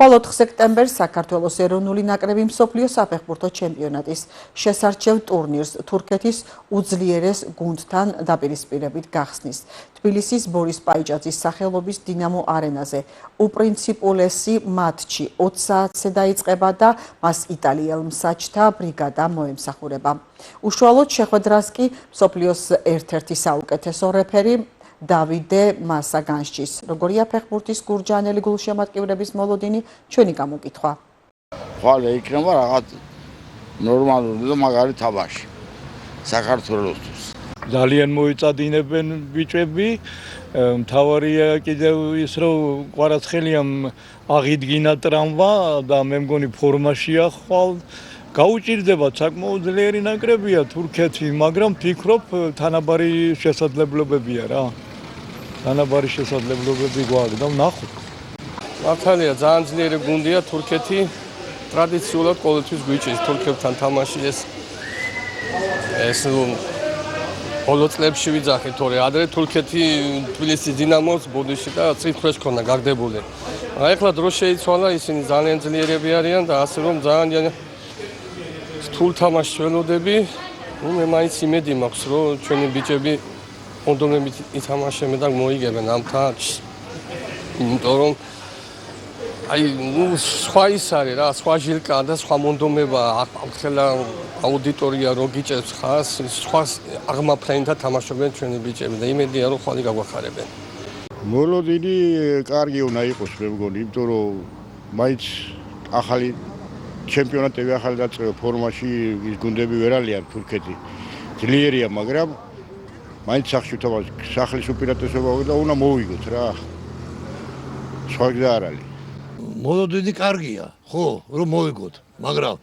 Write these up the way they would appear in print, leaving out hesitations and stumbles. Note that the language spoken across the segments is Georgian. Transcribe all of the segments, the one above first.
ხვალ 4 სექტემბერს საქართველოს ეროვნული ნაკრები მსოფლიო საფეხბურთო ჩემპიონატის შესარჩევ ტურნირს თურქეთის უძლიერეს გუნდთან დაპირისპირებით გახსნის. თბილისის ბორის პაიჭაძის სახელობის დინამო არენაზე უპრინციპულესი მატჩი 20 საათზე დაიწყება და მას იტალიელ მსაჯთა ბრიგადა მოემსახურება. უშუალოდ შეხვედრას კი მსოფლიოს ერთ-ერთი საუკეთესო რეფერი დავიდე მასა განსჯის. როგორია ფეხბურთის გურჯაანელი გულშემატკივრების მოლოდინი, ჩვენი გამოკითხვა. ხვალ იქნება რაღაც ნორმალური და მაგარი თამაში საქართველოსთვის. ძალიან მოიწადინებენ ბიჭები, მთავარია კიდევ ის რომ ყვარაცხელიამ აღიდგინა ტრამვა და მე მგონი ფორმაშია ხვალ. გაუჭირდება საკმაოდ ძლიერი ნაკრებია თურქეთი, მაგრამ ფიქრობ თანაბარი შესაძლებლობებია რა. თანაბარი შესაძლებლობები გვაქვს და ვნახოთ. მართალია ძალიან ძლიერი გუნდია თურქეთი, ტრადიციულად ყოველთვის გვიჭირს თურქებთან თამაში ეს ბოლო წლებში ვიძახით, თორე ადრე თურქეთი თბილისის დინამოს ბოდიში და წიფრებს ქონდა გაგდებული. ეხლა დრო შეიცვალა, ისინი ძალიან ძლიერები არიან და ასე რომ ძალიან რთულ თამაშს ველოდები. მე მაინც იმედი მაქვს, რომ ჩვენი ბიჭები მონდომებით ითამაშებენ და მოიგებენ ამ თამაშს. იმიტომ რომ სხვა ის არის რა, სხვა ჟილკა და სხვა მონდომება, ახლა აუდიტორია რო გიჭერს ხას, სხვა აღმაფრენ და თამაშობენ ჩვენი ბიჭები და იმედია რომ ხვალ გაგვახარებენ. მოლოდინი კარგი უნდა იყოს მე მგონი, იმიტომ რომ მაინც ახალი ჩემპიონატები ახალი დაწყება ფორმაში ის გუნდები ვერ არიან თურქეთი. ძლიერია, მაგრამ მაინც სახლის უპირატესობა და უნდა მოვიგოთ რა. სხვა გზა არ არის. მოლოდინი კარგია, ხო, რომ მოვიგოთ, მაგრამ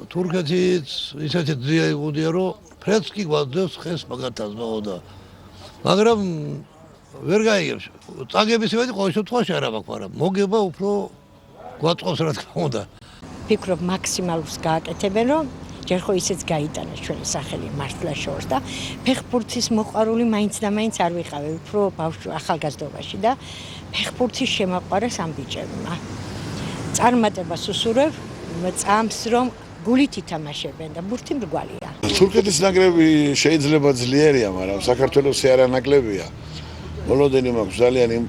თურქეთიც ისეთი ძლიერი გუნდია, რომ ფრედს კი გვაძლევს ხეს მაგათაც და მაგრამ ვერ გაიგებს. წაგების იმედი ყოველ შემთხვევაში არ მაქვს, მაგრამ მოგება უფრო გვაწყობს რა თქმა უნდა. ფიქრობ მაქსიმალურს გააკეთებენ, რომ ჯერ ხო ისეც გაიტანეს ჩვენი სახელი მართლა შორს და ფეხბურთის მოყვარული მაინც და მაინც არ ვიყავი უფრო ახალგაზრდობაში და ფეხბურთის შემაყვარეს ამ ბიჭებმა. წარმატებას უსურვებ, წამს რომ გულით ითამაშებენ და ბურთი მრგვალია. თურქეთის ნაკრები შეიძლება ძლიერია, მაგრამ საქართველოსი არა ნაკლებია. მოლოდინი მაქვს ძალიან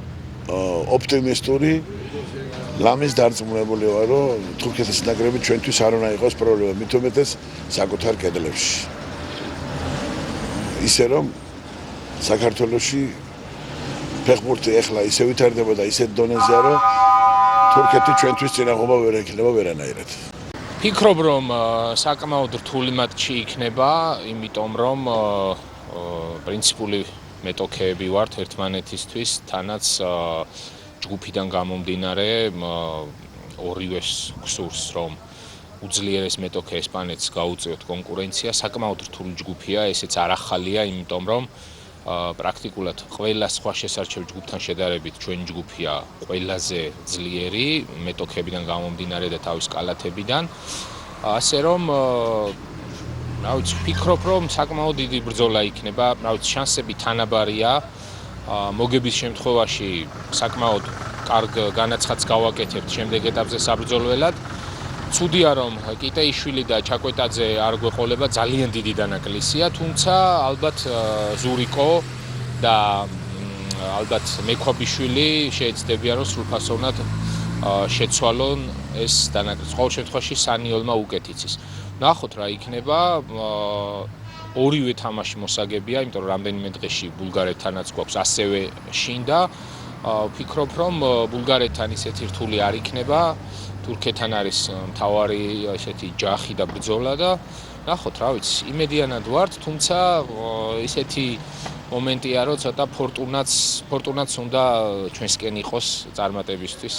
ოპტიმისტური. ლამის დარწმუნებული ვარ, რომ თურქეთის ნაკრები ჩვენთვის არ უნდა იყოს პრობლემა, მით უმეტეს საკუთარ კედლებში. ისე რომ საქართველოში ფეხბურთი ახლა ისე ვითარდება და ისეთ დონეზეა, რომ თურქეთი ჩვენთვის წინაღობა ვერ ექნება ვერანაირად. ფიქრობ, რომ საკმაოდ რთული მატჩი იქნება, იმიტომ რომ პრინციპული მეტოქეები ვართ ერთმანეთისთვის, თანაც ჯგუფიდან გამომდინარე ორივე გსურს რომ უძლიერეს მეტოქე ესპანეთს გაუწიოთ კონკურენცია, საკმაოდ რთული ჯგუფია, ესეც არ ახალია, იმიტომ რომ პრაქტიკულად ყველა სხვა შესარჩევ ჯგუფთან შედარებით ჩვენი ჯგუფია ყველაზე ძლიერი მეტოქეებიდან გამომდინარე და თავის კალათებიდან. ასე რომ რა ვიცი, ვფიქრობ, რომ საკმაოდ დიდი ბრძოლა იქნება, რა ვიცი, შანსები თანაბარია. მოგების შემთხვევაში საკმაოდ კარგ განაცხადს გავაკეთებთ შემდეგ ეტაპზე საბრძოლველად. ცუდია რომ კიტეიშვილი და ჩაკვეტაძე არ გვეყოლება, ძალიან დიდი დანაკლისია, თუმცა ალბათ ზურიკო და ალბათ მექვაბიშვილი შეეცდებიან რომ სრულფასოვნად შეცვალონ ეს დანაკლისი. ყოველ შემთხვევაში სანიოლმა უკეთ იცის. ნახოთ რა იქნება. ორივე თამაში მოსაგებია, იმიტომ რომ რამდენიმე დღეში ბულგარეთთანაც გვაქვს ასევე შინდა. ვფიქრობ, რომ ბულგარეთთან ისეთი რთული არ იქნება. თურქეთთან არის მთავარი ესეთი ჯახი და ბრძოლა და ნახოთ, რა ვიცი, იმედიანად ვართ, თუმცა ისეთი მომენტია, რომ ცოტა ფორტუნაც უნდა ჩვენსკენ იყოს წარმატებისთვის.